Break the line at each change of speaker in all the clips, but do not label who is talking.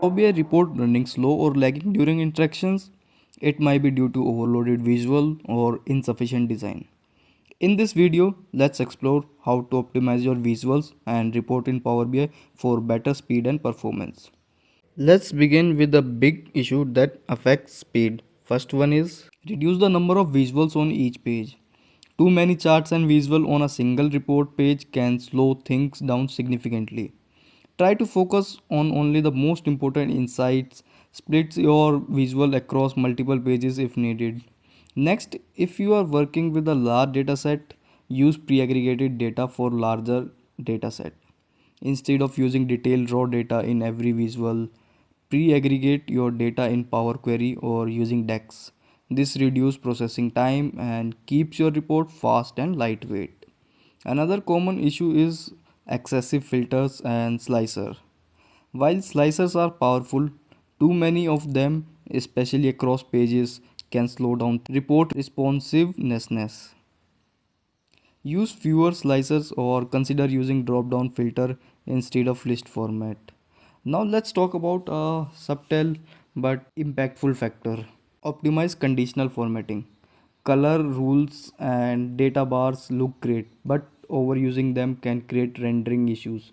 OBI report running slow or lagging during interactions, it might be due to overloaded visual or insufficient design. In this video, let's explore how to optimize your visuals and report in Power BI for better speed and performance. Let's begin with the big issue that affects speed. First one is reduce the number of visuals on each page. Too many charts and visual on a single report page can slow things down significantly. Try to focus on only the most important insights. Split your visual across multiple pages if needed. Next, if you are working with a large dataset, use pre-aggregated data for larger dataset. Instead of using detailed raw data in every visual, pre-aggregate your data in Power Query or using DEX. This reduces processing time and keeps your report fast and lightweight. Another common issue is excessive filters and slicer. While slicers are powerful, too many of them, especially across pages, can slow down report responsiveness. Use fewer slicers or consider using drop down filter instead of list format. Now let's talk about a subtle but impactful factor. Optimize conditional formatting. Color rules and data bars look great, but overusing them can create rendering issues.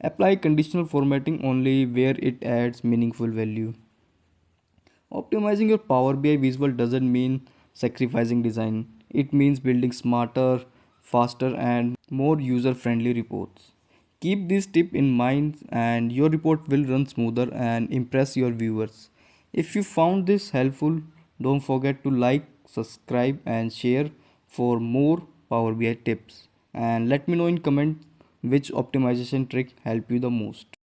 Apply conditional formatting only where it adds meaningful value. Optimizing your Power BI visual doesn't mean sacrificing design. It means building smarter, faster, and more user friendly reports. Keep this tip in mind, and your report will run smoother and impress your viewers. If you found this helpful, don't forget to like, subscribe, and share for more Power BI tips. And let me know in comment which optimization trick helped you the most.